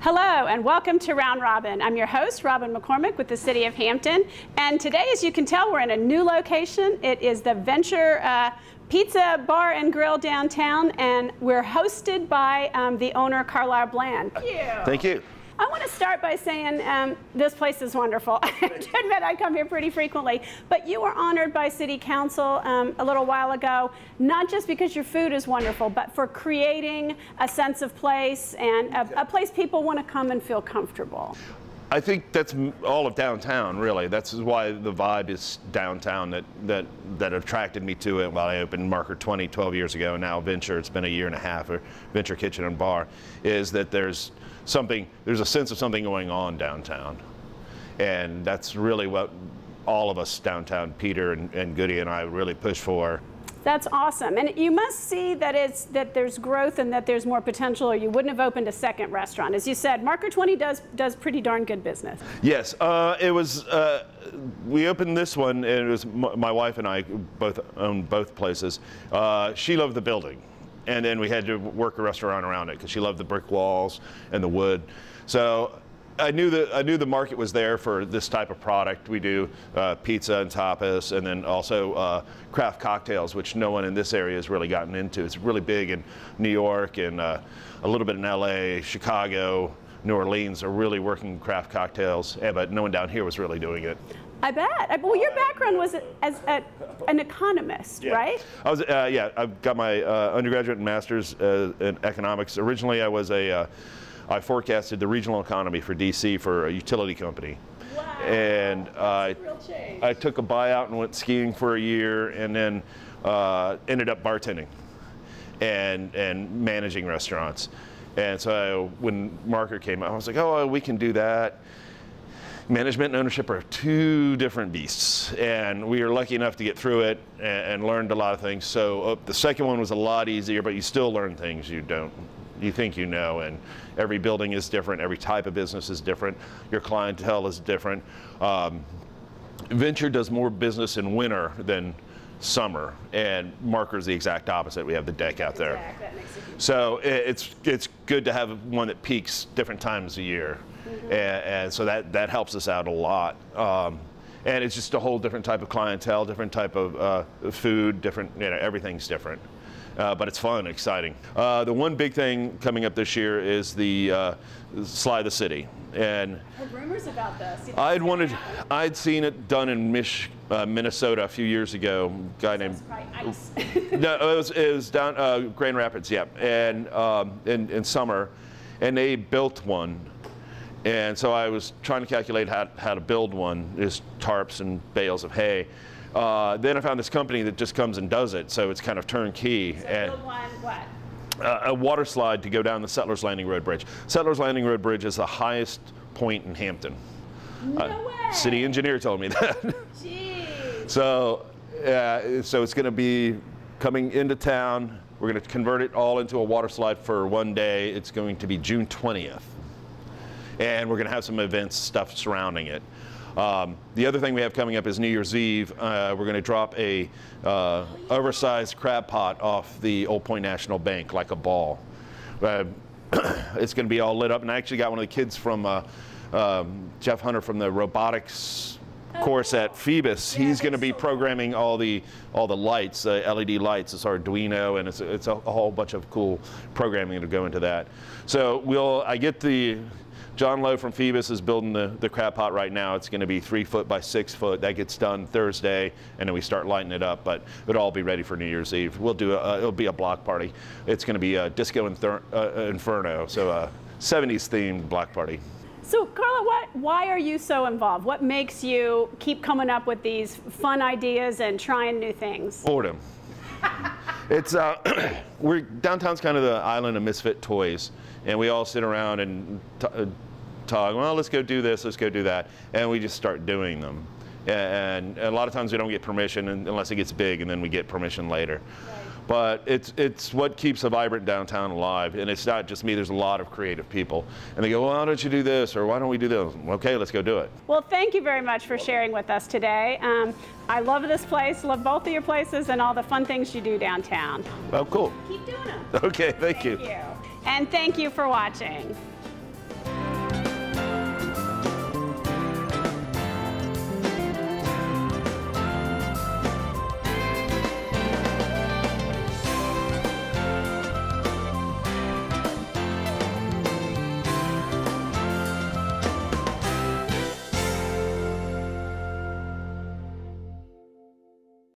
Hello and welcome to Round Robin. I'm your host, Robin McCormick with the City of Hampton. And today, as you can tell, we're in a new location. It is the Venture Pizza Bar and Grill downtown, and we're hosted by the owner, Carlyle Bland. Thank you. Thank you. I want to start by saying this place is wonderful. I have to admit I come here pretty frequently, but you were honored by City Council a little while ago, not just because your food is wonderful, but for creating a sense of place and a place people want to come and feel comfortable. I think that's all of downtown, really. That's why the vibe is downtown that attracted me to it while I opened Marker 12 years ago, and now Venture, it's been a year and a half, or Venture Kitchen and Bar, is that there's a sense of something going on downtown. And that's really what all of us downtown, Peter and Goody and I, really push for. That's awesome. And you must see that there's growth and that there's more potential, or you wouldn't have opened a second restaurant. As you said, Marker 20 does pretty darn good business. Yes, we opened this one, and it was my wife and I both owned both places. She loved the building, and then we had to work a restaurant around it because she loved the brick walls and the wood. So I knew the market was there for this type of product. We do pizza and tapas, and then also craft cocktails, which no one in this area has really gotten into. It's really big in New York and a little bit in LA, Chicago, New Orleans are really working craft cocktails, but no one down here was really doing it. I bet. Well, your background was as an economist, yeah. Right? I was, yeah, I've got my undergraduate and master's in economics. Originally, I forecasted the regional economy for DC for a utility company. Wow, and that's a real change. I took a buyout and went skiing for a year, and then ended up bartending and managing restaurants. And so when Marker came out, I was like, oh, we can do that. Management and ownership are two different beasts, and we were lucky enough to get through it and learned a lot of things. So the second one was a lot easier, but you still learn things you think you know, and every building is different, every type of business is different, your clientele is different. Venture does more business in winter than summer, and Marker's the exact opposite. We have the deck out there. That makes a huge so it's good to have one that peaks different times a year. Mm-hmm. and so that helps us out a lot. And it's just a whole different type of clientele, different type of food, different, everything's different. But it's fun, exciting. The one big thing coming up this year is the Slide the City. And I heard rumors about this. I'd seen it done in Minnesota a few years ago. A guy named ice. No, it was down Grand Rapids, yeah, and in summer, and they built one. And so I was trying to calculate how to build one, is tarps and bales of hay. Then I found this company that just comes and does it, so it's kind of turnkey. So and build one, what? A water slide to go down the Settlers Landing Road Bridge. Settlers Landing Road Bridge is the highest point in Hampton. No way. City engineer told me that. Jeez. So it's going to be coming into town. We're going to convert it all into a water slide for one day. It's going to be June 20th. And we're going to have some events, stuff surrounding it. The other thing we have coming up is New Year's Eve. We're going to drop a oversized crab pot off the Old Point National Bank like a ball. It's going to be all lit up, and I actually got one of the kids from Jeff Hunter from the robotics course at Phoebus. Yeah, he's going to be programming all the lights, LED lights. It's Arduino, and it's a whole bunch of cool programming to go into that. So I get the John Lowe from Phoebus is building the crab pot right now. It's going to be 3 foot by 6 foot. That gets done Thursday, and then we start lighting it up. But it'll all be ready for New Year's Eve. We'll do it'll be a block party. It's going to be a disco inferno, so a 70s themed block party. So Carla, why are you so involved? What makes you keep coming up with these fun ideas and trying new things? Boredom. It's downtown's kind of the island of misfit toys, and we all sit around and talk, well, let's go do this, let's go do that, and we just start doing them. And a lot of times we don't get permission unless it gets big, and then we get permission later. Right. But it's what keeps a vibrant downtown alive, and it's not just me. There's a lot of creative people, and they go, well, why don't you do this, or why don't we do this? Okay, let's go do it. Well, thank you very much for sharing with us today. I love this place, love both of your places, and all the fun things you do downtown. Oh, cool. Keep doing them. Okay, thank you. And thank you for watching.